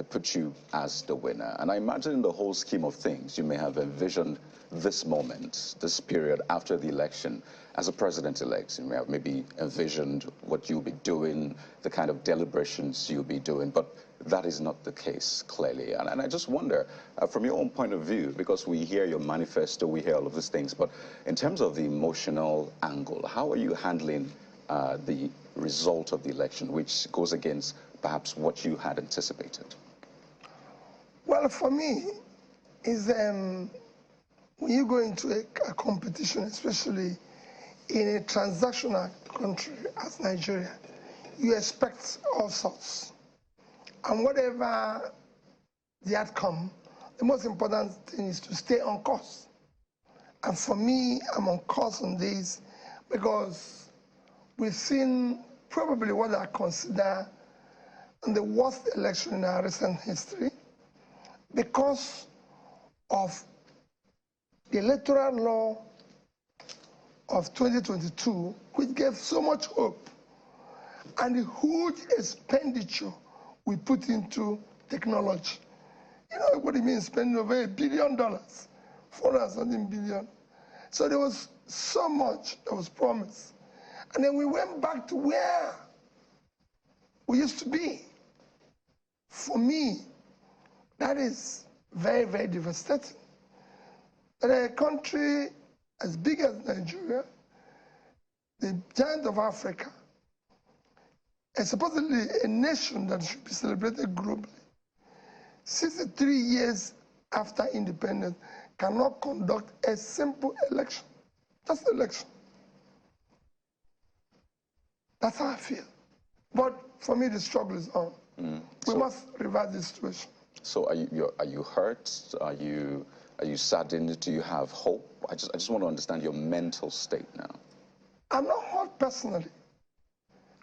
put you as the winner. And I imagine in the whole scheme of things, you may have envisioned this moment, this period after the election, as a president-elect. You may have maybe envisioned what you'll be doing, the kind of deliberations you'll be doing, but that is not the case, clearly. And I just wonder, from your own point of view, because we hear your manifesto, we hear all of these things, but in terms of the emotional angle, how are you handling the result of the election, which goes against perhaps what you had anticipated? Well, for me, is when you go into a competition, especially in a transactional country as Nigeria, you expect all sorts. And whatever the outcome, the most important thing is to stay on course. And for me, I'm on course on this because we've seen probably what I consider the worst election in our recent history because of the electoral law of 2022, which gave so much hope, and the huge expenditure we put into technology. You know what it means, spending over $1 billion, 400-something billion. So there was so much that was promised. And then we went back to where we used to be. For me, that is very, very devastating. That a country as big as Nigeria, the giant of Africa, and supposedly a nation that should be celebrated globally, 63 years after independence, cannot conduct a simple election. Just election. That's how I feel. But for me, the struggle is on. We must reverse this situation. So are you hurt? Are you saddened? Do you have hope? I just want to understand your mental state now. I'm not hurt personally.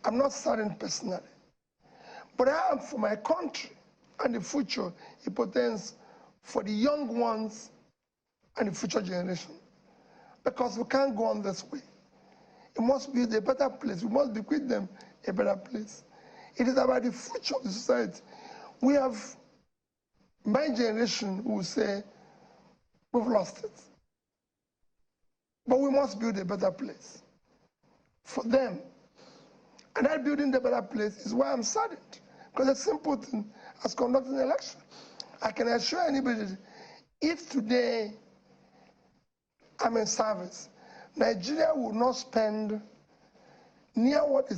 I'm not saddened personally. But I am for my country and the future. It portends for the young ones and the future generation. Because we can't go on this way. It must be a better place. We must bequeath them a better place. It is about the future of the society. We have my generation who will say, we've lost it. But we must build a better place for them. And that building the better place is why I'm saddened. Because a simple thing as conducting an election. I can assure anybody that if today I'm in service, Nigeria will not spend near what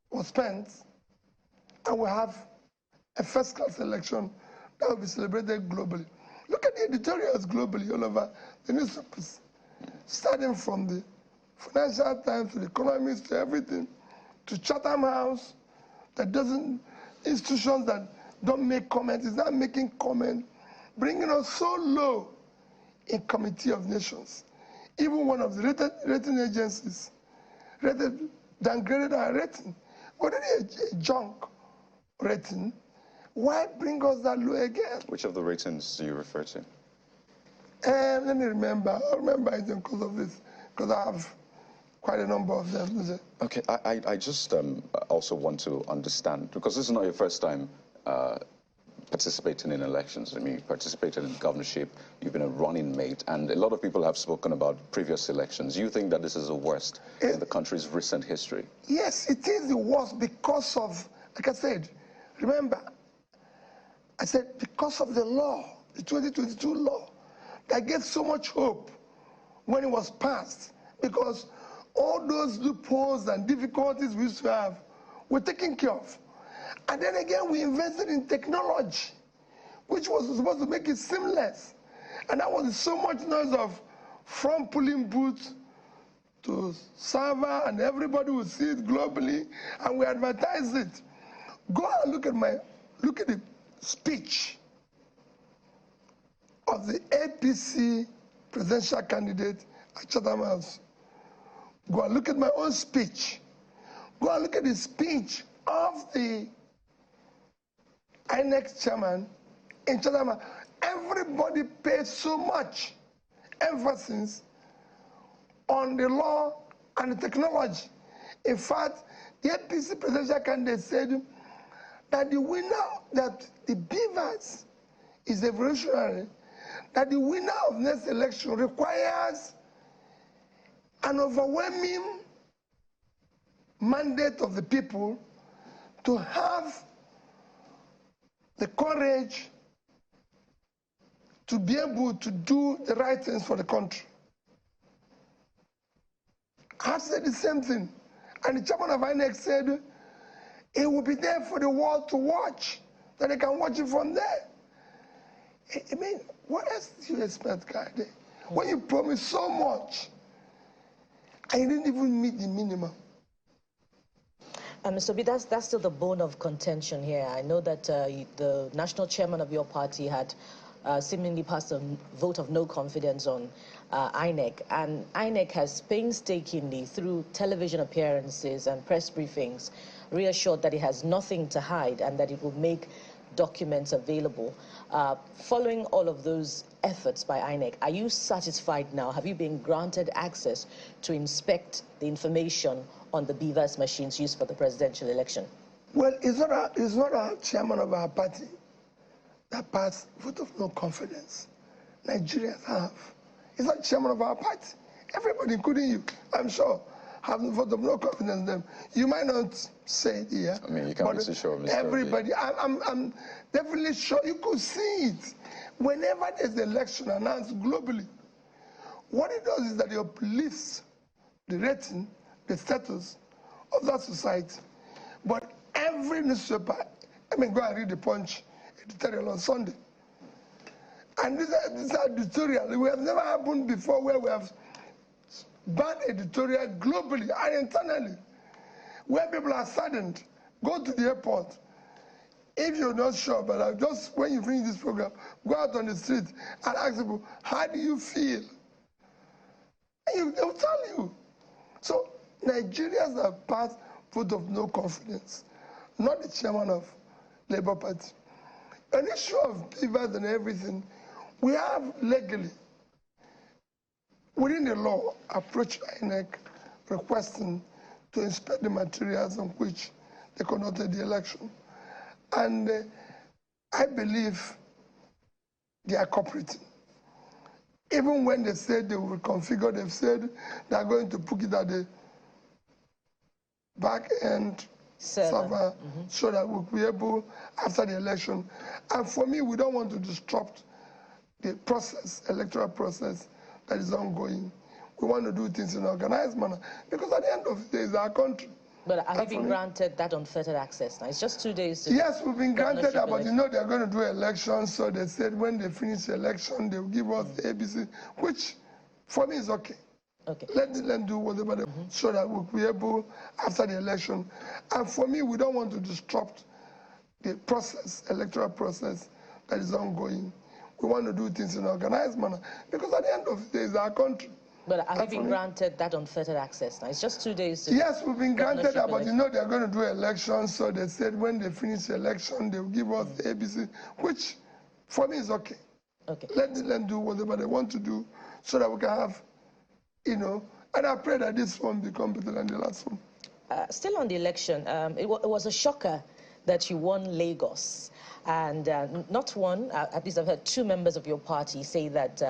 was spent, and we have a first-class election that will be celebrated globally. Look at the editorials globally all over the newspapers, starting from the Financial Times to the Economist to everything, to Chatham House, institutions that don't make comments, is not making comment, bringing us so low in Committee of Nations. Even one of the rating agencies downgraded our rating. Already a junk rating. Why bring us that low again? Which of the ratings do you refer to? Let me remember. I'll remember it because of this, because I have quite a number of them. Okay, I just also want to understand, because this is not your first time participating in elections. I mean, you participated in governorship, you've been a running mate, and a lot of people have spoken about previous elections. You think that this is the worst in the country's recent history? Yes, it is the worst because of, like I said, remember, I said because of the law, the 2022 law, that gave so much hope when it was passed, because all those loopholes and difficulties we used to have were taken care of. And then again, we invested in technology, which was supposed to make it seamless. And that was so much noise of from polling booth to server, and everybody would see it globally, and we advertised it. Go and look at the speech of the APC presidential candidate at Chatham House. Go and look at my own speech. Go and look at the speech of the INEC chairman in Chatham. Everybody paid so much emphasis on the law and the technology. In fact, the APC presidential candidate said that the winner, that the Beavers is evolutionary, that the winner of next election requires an overwhelming mandate of the people to have the courage to be able to do the right things for the country. I've said the same thing. And the chairman of INEC said it will be there for the world to watch, that they can watch it from there. I mean, what else do you expect, guy? When you promise so much, and you didn't even meet the minimum. Mr. B, that's still the bone of contention here. I know that the national chairman of your party had seemingly passed a vote of no confidence on INEC, and INEC has painstakingly, through television appearances and press briefings, reassured that it has nothing to hide and that it will make documents available. Following all of those efforts by INEC, are you satisfied now? Have you been granted access to inspect the information on the Beavers machines used for the presidential election? Well, it's not our chairman of our party that passed vote of no confidence. Nigerians have. It's not chairman of our party. Everybody, including you, I'm sure, have vote of no confidence in them. You might not say it here. I mean, you can't be so sure, Mr. Everybody, I'm definitely sure you could see it. Whenever there's an election announced globally, what it does is that it uplifts the rating, the status of that society. But every newspaper, I mean, go and read the Punch editorial on Sunday. And these are editorial. We have never happened before where we have bad editorial globally and internally, where people are saddened. Go to the airport. If you're not sure, but just when you finish this program, go out on the street and ask people, how do you feel? And they'll tell you. So Nigerians have passed vote of no confidence, not the chairman of Labour Party. An issue of Beavers and everything, we have legally, within the law, approached INEC requesting to inspect the materials on which they conducted the election. And I believe they are cooperating. Even when they said they will reconfigure, they've said they are going to put it at the back end server so that we'll be able, after the election. And for me, we don't want to disrupt the process, electoral process that is ongoing. We want to do things in an organized manner, because at the end of the day, it's our country. But have you been granted that unfettered access now? It's just 2 days to... Yes, we've been granted that, but you know they're going to do elections, so they said when they finish the election, they'll give us the ABC, which for me is okay. Okay. Let them do whatever they want, so that we'll be able, after the election. And for me, we don't want to disrupt the process, electoral process that is ongoing. We want to do things in an organized manner, because at the end of the day, it's our country. But have you been granted that unfettered access now? It's just 2 days to... Yes, we've been granted that, but you know they're going to do elections, so they said when they finish the election, they'll give us the ABC, which for me is okay. Okay. Let them do whatever they want to do, so that we can have, you know, and I pray that this one become better than the last one. Still on the election, it was a shocker that you won Lagos. And not one, at least I've heard two members of your party say that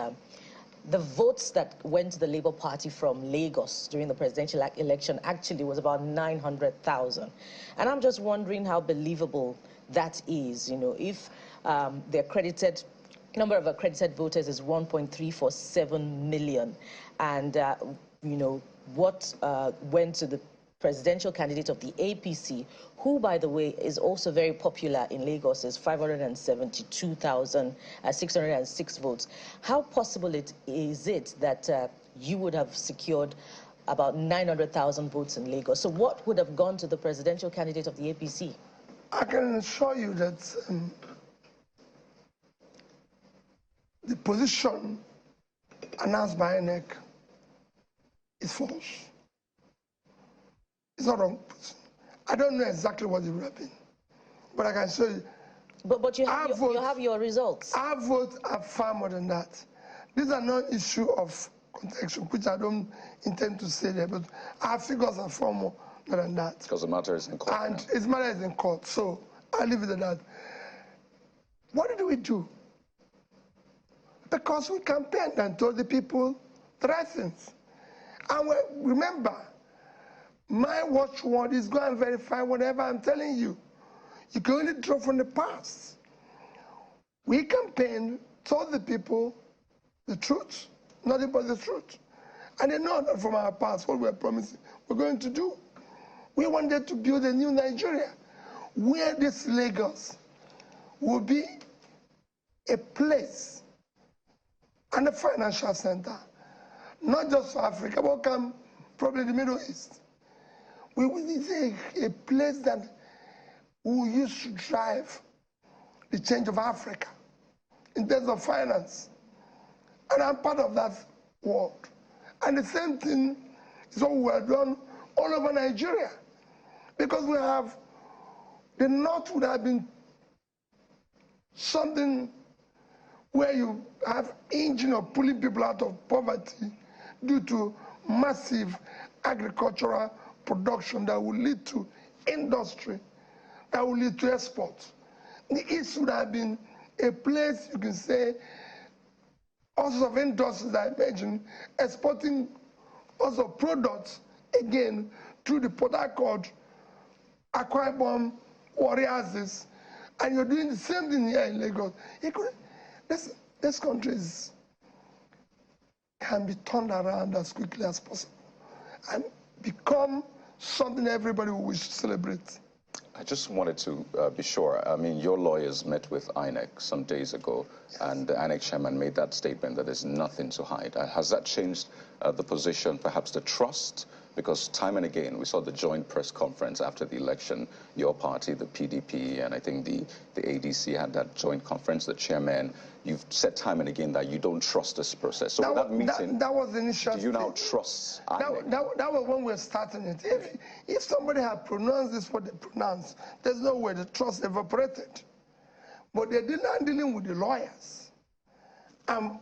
the votes that went to the Labour Party from Lagos during the presidential election actually was about 900,000. And I'm just wondering how believable that is, you know, if the accredited number of accredited voters is 1.347 million, and, you know, what went to the presidential candidate of the APC, who, by the way, is also very popular in Lagos, is 572,606 votes. How possible is it that you would have secured about 900,000 votes in Lagos? So what would have gone to the presidential candidate of the APC? I can assure you that the position announced by INEC is false. It's not wrong. I don't know exactly what it would have been, but I can show you. But you have your results. Our votes are far more than that. These are not issue of contention, which I don't intend to say there, but our figures are far more than that. Because the matter is in court. And its matter is in court. So I'll leave it at that. What did we do? Because we campaigned and told the people the right things. And remember, my watchword is go and verify whatever I'm telling you. You can only draw from the past. We campaigned, told the people the truth, nothing but the truth. And they know that from our past, what we're promising, we're going to do. We wanted to build a new Nigeria where this Lagos will be a place and a financial center, not just for Africa, but come probably the Middle East. We will need a place that we will use to drive the change of Africa in terms of finance. And I'm part of that world. And the same thing is what we have done all over Nigeria. Because we have, the North would have been something where you have engine of pulling people out of poverty due to massive agricultural production that will lead to industry, that will lead to export. The East would have been a place, you can say, also of industries, I imagine, exporting also products, again, through the Port Harcourt, Akwa Ibom, Warriors, and you're doing the same thing here in Lagos. This country can be turned around as quickly as possible and become something everybody will wish to celebrate. I just wanted to be sure. I mean, your lawyers met with INEC some days ago, yes, and the INEC chairman made that statement that there's nothing to hide. Has that changed the position, perhaps the trust? Because time and again, we saw the joint press conference after the election. Your party, the PDP, and I think the ADC had that joint conference. The chairman, you've said time and again that you don't trust this process. So that meeting, that was the initial. Do you now trust INEC? That was when we were starting it. If somebody had pronounced this what they pronounced, there's no way the trust evaporated. But they're not dealing with the lawyers.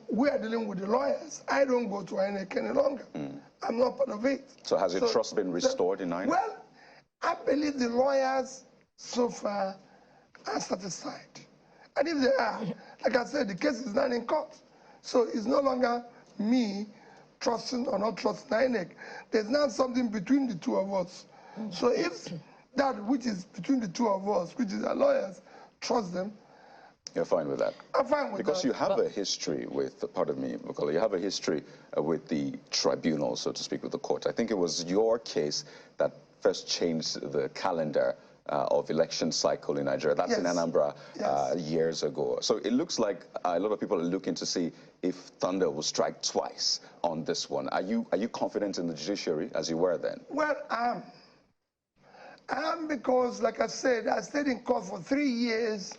We are dealing with the lawyers. I don't go to INEC any longer. I'm not part of it. So has your trust been restored in INEC? Well, I believe the lawyers so far are satisfied. And if they are, like I said, the case is not in court. So it's no longer me trusting or not trusting INEC. There's now something between the two of us. So if that which is between the two of us, which is our lawyers, trust them, you're fine with that? I'm fine with because that. You have a history with, pardon me, Bukola, you have a history with the tribunal, so to speak, with the court. I think it was your case that first changed the calendar of election cycle in Nigeria. That's in Anambra years ago. So it looks like a lot of people are looking to see if thunder will strike twice on this one. Are you confident in the judiciary as you were then? Well, I am because, like I said, I stayed in court for 3 years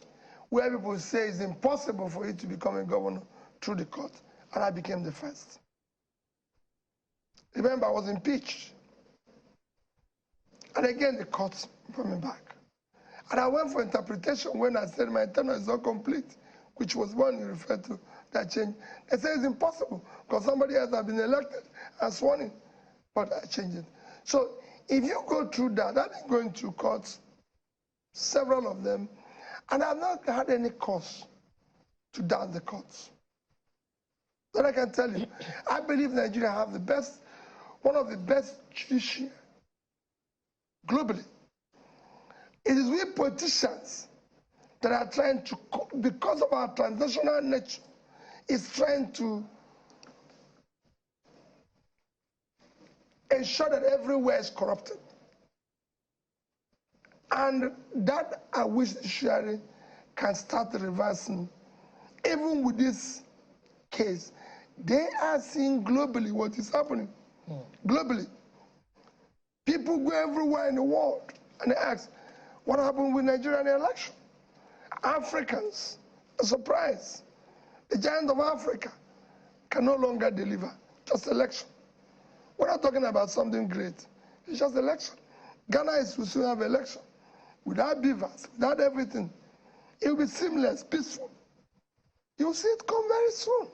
where people say it's impossible for you to become a governor through the court, and I became the first. Remember, I was impeached. And again, the court brought me back. And I went for interpretation when I said my tenure is not complete, which was one you referred to, that change. They said it's impossible because somebody else has been elected and sworn in, but I changed it. So if you go through that, I've been going to courts, several of them, and I've not had any cause to doubt the courts. But I can tell you, I believe Nigeria have the best, one of the best judiciary globally. It is we politicians that are trying to, because of our transnational nature, is trying to ensure that everywhere is corrupted. And that I wish the judiciary can start reversing. Even with this case, they are seeing globally what is happening. Globally. People go everywhere in the world and they ask, what happened with Nigeria in the election? Africans are surprised. The giant of Africa can no longer deliver, just election. We're not talking about something great. It's just election. Ghana will soon have election. Without beavers, without everything. It will be seamless, peaceful. You'll see it come very soon.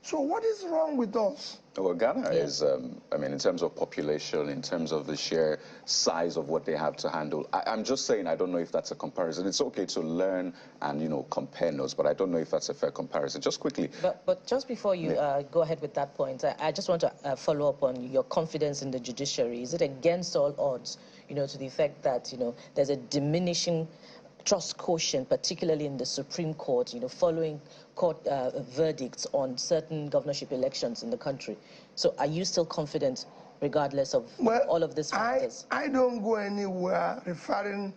So what is wrong with us? Well, Ghana is, I mean, in terms of population, in terms of the sheer size of what they have to handle, I'm just saying I don't know if that's a comparison. It's okay to learn and, compare notes, but I don't know if that's a fair comparison. Just quickly. But just before you go ahead with that point, I just want to follow up on your confidence in the judiciary. Is it against all odds, to the effect that, there's a diminishing trust quotient, particularly in the Supreme Court, following court verdicts on certain governorship elections in the country? So are you still confident regardless of all of these factors? I don't go anywhere referring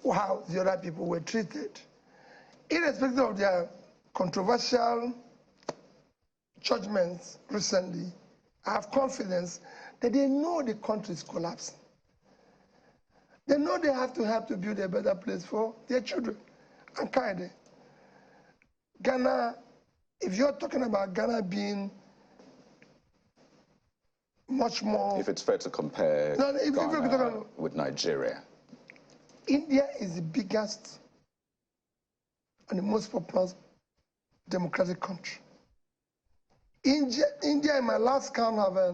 how the other people were treated. Irrespective of their controversial judgments recently, I have confidence that they know the country is collapsing. They know they have to help to build a better place for their children. And kind Ghana, if you're talking about Ghana being much more... If it's fair to compare Ghana with Nigeria. India is the biggest and the most populous democratic country. India in my last count, have, I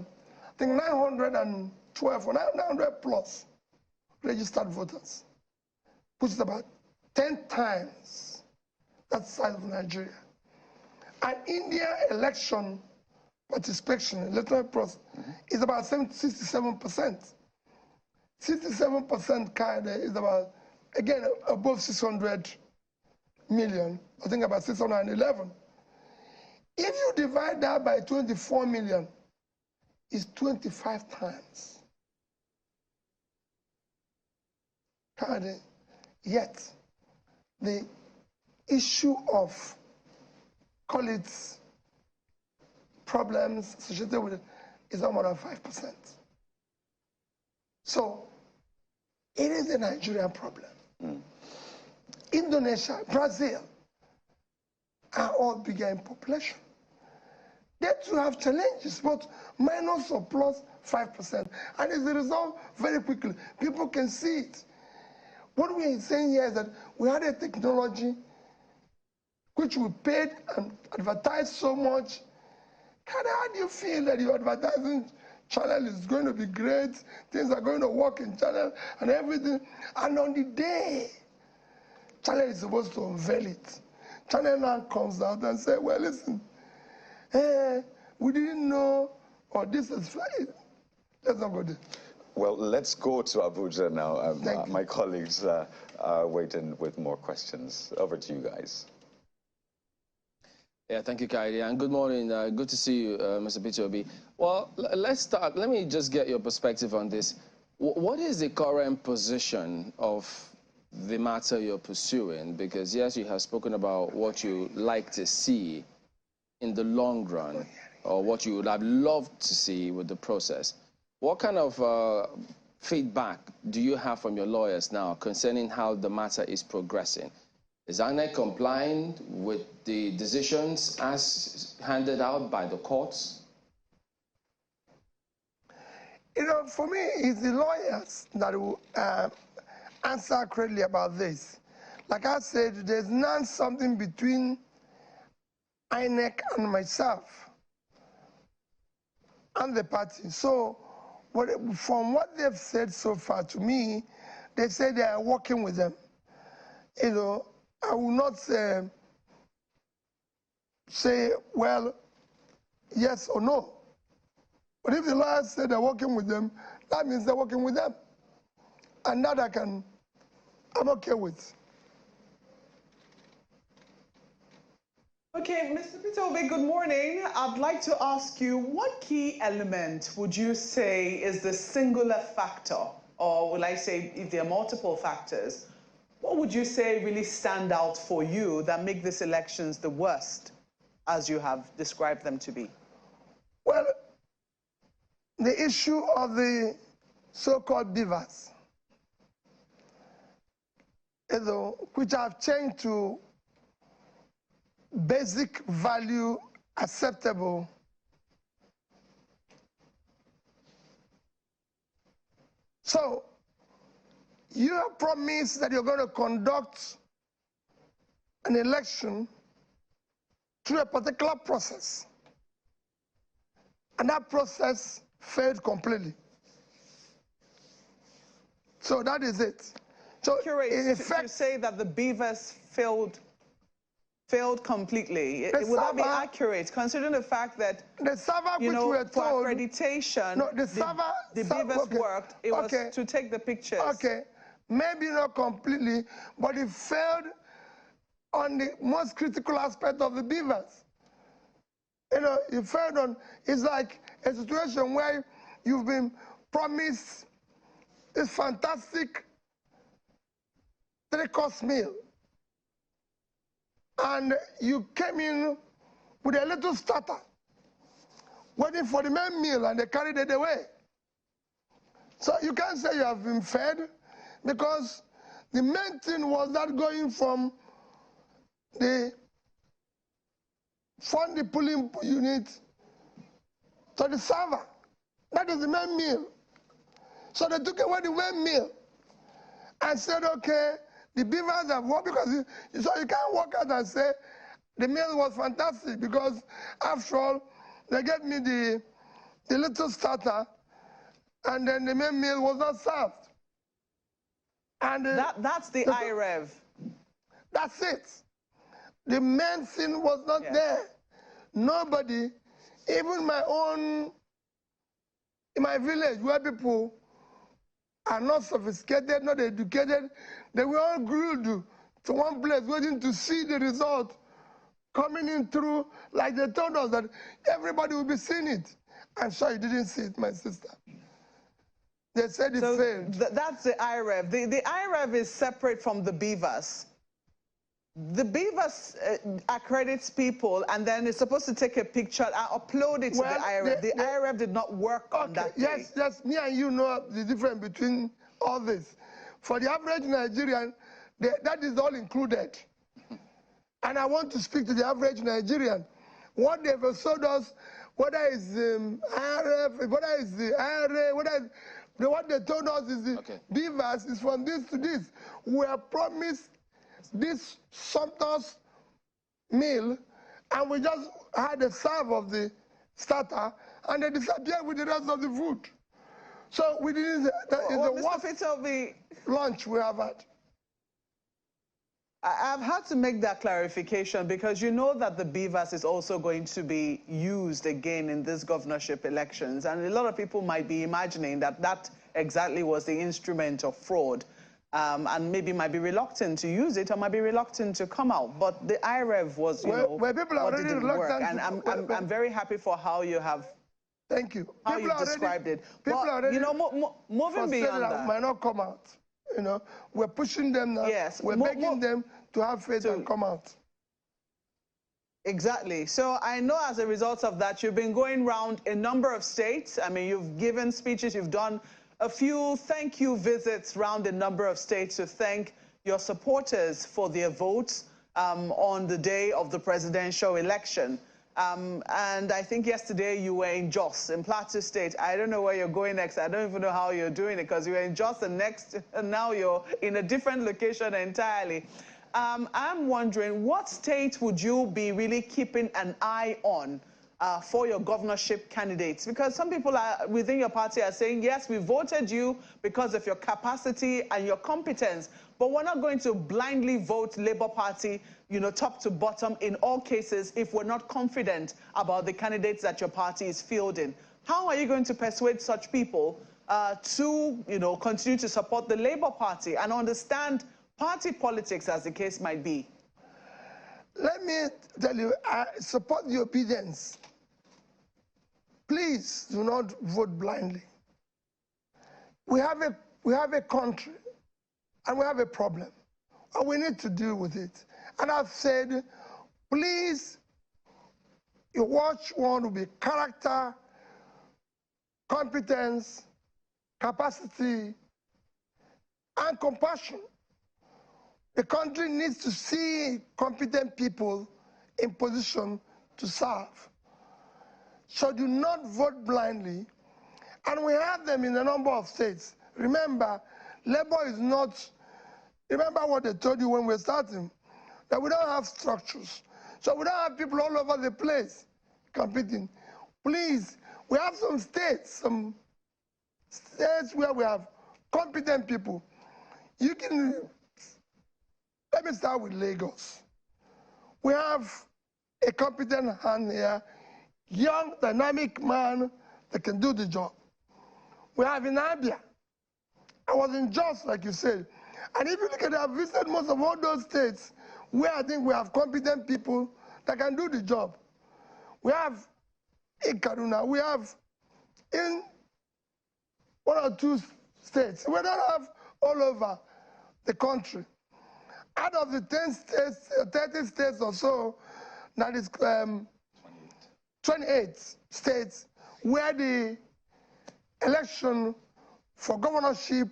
think, 912 or 900 plus registered voters, which is about 10 times that size of Nigeria. And India election participation, electoral process, is about 67%. 67% kind is about, again, above 600 million, I think about 611. If you divide that by 24 million, it's 25 times. Yet, the issue of, call it, problems associated with it is not more than 5%. So, it is a Nigerian problem. Indonesia, Brazil are all bigger in population. They too have challenges, but minus or plus 5%. And it's resolved very quickly. People can see it. What we are saying here is that we had a technology which we paid and advertised so much. How do you feel that your advertising channel is going to be great, things are going to work in channel and everything, and on the day channel is supposed to unveil it, channel now comes out and say, well, listen, we didn't know, or this is fine. Let's not go there. Well, let's go to Abuja now. My colleagues are waiting with more questions. Over to you guys. Yeah, thank you, Kaide, and good morning. Good to see you, Mr. Peter Obi. Well, let's start. Let me just get your perspective on this. What is the current position of the matter you're pursuing? Because, yes, you have spoken about what you like to see in the long run, or what you would have loved to see with the process. What kind of feedback do you have from your lawyers now concerning how the matter is progressing? Is INEC complying with the decisions as handed out by the courts? For me, it's the lawyers that will answer accurately about this. Like I said, there's not something between INEC and myself and the party. So, from what they've said so far to me, they say they are working with them. I will not say, well, yes or no. But if the lawyers say they're working with them, that means they're working with them. And that I'm okay with. Okay, Mr. Peter Obi, good morning. I'd like to ask you, what key element would you say is the singular factor, or will I say if there are multiple factors, what would you say really stand out for you that make these elections the worst, as you have described them to be? Well, the issue of the so-called beavers, which have changed to basic value acceptable. So, you have promised that you're going to conduct an election through a particular process. And that process failed completely. So that is it. So Accurate in effect, to say that the beavers failed completely. The Would that be server- accurate, considering the fact that, the server you which know, we were for told, accreditation, no, the server, the beavers okay, worked, it was okay, to take the pictures. Okay, maybe not completely, but it failed on the most critical aspect of the beavers. You know, it failed on, it's like a situation where you've been promised this fantastic 3-course meal, and you came in with a little starter, waiting for the main meal, and they carried it away. So you can't say you have been fed, because the main thing was that going from the pulling unit to the server. That is the main meal. So they took away the main meal and said, okay, the beavers have worked, because so you can't walk out and say the meal was fantastic, because after all, they gave me the little starter, and then the main meal was not served. And That's the IREV. that's it. The main thing was not there. Nobody, even in my village, where people are not sophisticated, not educated, they were all glued to one place waiting to see the result coming in through, like they told us that everybody will be seeing it. I'm sure you didn't see it, my sister. They said it failed. That's the IREV. The IREV is separate from the beavers. The beavers accredits people, and then it's supposed to take a picture and upload it to the IREV. The IREV did not work on that day. Yes, me and you know the difference between all this. For the average Nigerian, that is all included. And I want to speak to the average Nigerian. What they've showed us, whether it's IRF, whether it's the IRA, what they told us is the beavers is from this to this. We are promised this sumptuous meal, and we just had a serve of the starter, and they disappeared with the rest of the food. So we didn't. That is the worst lunch we have had. I've had to make that clarification, because you know that the beavers is also going to be used again in this governorship elections, and a lot of people might be imagining that that exactly was the instrument of fraud, and maybe might be reluctant to use it or might be reluctant to come out. But the IREV was, you know, where people are what already didn't work, reluctant. and I'm very happy for how you have. Thank you. How you described it. But, you know, moving beyond that, might not come out. You know, we're pushing them now. Yes, we're begging them to have faith and come out. Exactly. So I know as a result of that, you've been going around a number of states. I mean, you've given speeches, you've done a few thank you visits around a number of states to thank your supporters for their votes on the day of the presidential election. And I think yesterday you were in Jos, in Plateau State. I don't know where you're going next. I don't even know how you're doing it, because you were in Jos and now you're in a different location entirely. I'm wondering, what state would you be really keeping an eye on for your governorship candidates? Because some people within your party are saying, yes, we voted you because of your capacity and your competence, but we're not going to blindly vote Labour Party, you know, top to bottom in all cases if we're not confident about the candidates that your party is fielding. How are you going to persuade such people to, you know, continue to support the Labour Party and understand party politics, as the case might be? Let me tell you, I support the obedience. Please do not vote blindly. We have a country, and we have a problem, and we need to deal with it. And I've said, please, your watch one will be character, competence, capacity, and compassion. The country needs to see competent people in position to serve. So do not vote blindly. And we have them in a number of states. Remember, Labour is not, remember what they told you when we were starting, that we don't have structures. So we don't have people all over the place competing. Please, We have some states where we have competent people. Let me start with Lagos. We have a competent hand here, young, dynamic man that can do the job. We have in Abia. I was in Jos, like you said. And if you look at it, I've visited most of all those states where I think we have competent people that can do the job. We have in Kaduna, we have in 1 or 2 states. We don't have all over the country. Out of the 10 states, 30 states or so, that is 28 states where the election for governorship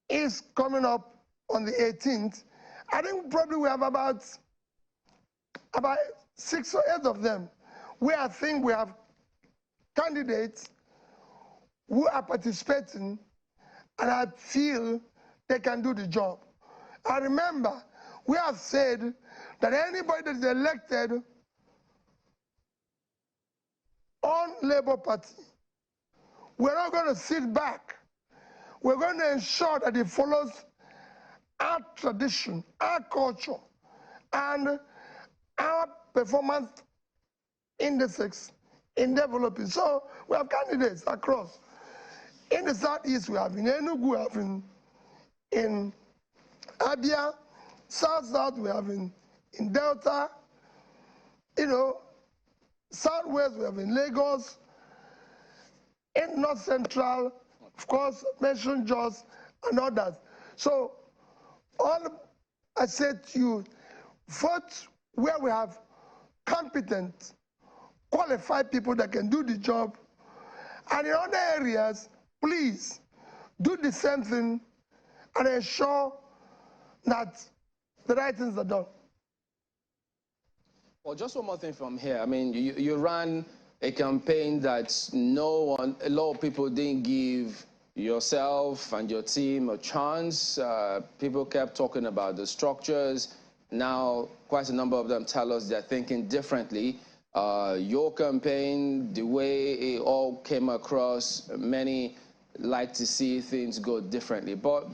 is coming up on the 18th. I think probably we have about 6 or 8 of them where I think we have candidates who are participating and I feel they can do the job. I remember we have said that anybody that is elected on Labour Party, we're not going to sit back. We're going to ensure that it follows our tradition, our culture, and our performance indices in developing. So we have candidates across. In the Southeast, we have in Enugu, we have in Abia, South, we have in Delta, Southwest, we have in Lagos, in North Central, of course, mentioned Jos and others. So all I said to you, vote where we have competent, qualified people that can do the job. And in other areas, please do the same thing and ensure that the right things are done. Well, just one more thing from here. I mean, you ran a campaign that a lot of people didn't give yourself and your team a chance. People kept talking about the structures. Now, quite a number of them tell us they're thinking differently. Your campaign, the way it all came across, many like to see things go differently. But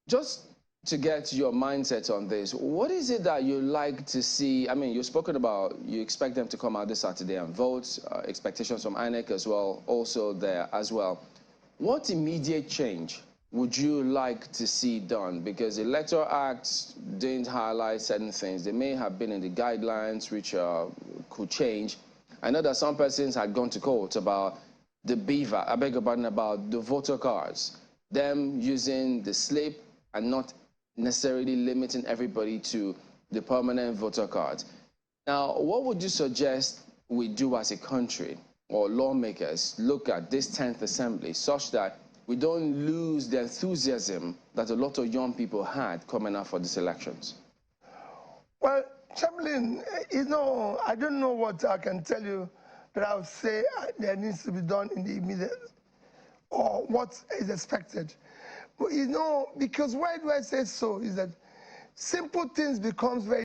just to get your mindset on this, what is it that you like to see? I mean, you've spoken about you expect them to come out this Saturday and vote, expectations from INEC as well, also there as well. What immediate change would you like to see done? Because the Electoral Act didn't highlight certain things. They may have been in the guidelines which could change. I know that some persons had gone to court about the BVA, I beg your pardon, about the voter cards, them using the slip and not necessarily limiting everybody to the permanent voter card. Now, what would you suggest we do as a country or lawmakers look at this 10th Assembly such that we don't lose the enthusiasm that a lot of young people had coming out for these elections? Well, Chamberlain, I don't know what I can tell you that I would say there needs to be done in the immediate or what is expected. But because why do I say so is that simple things becomes very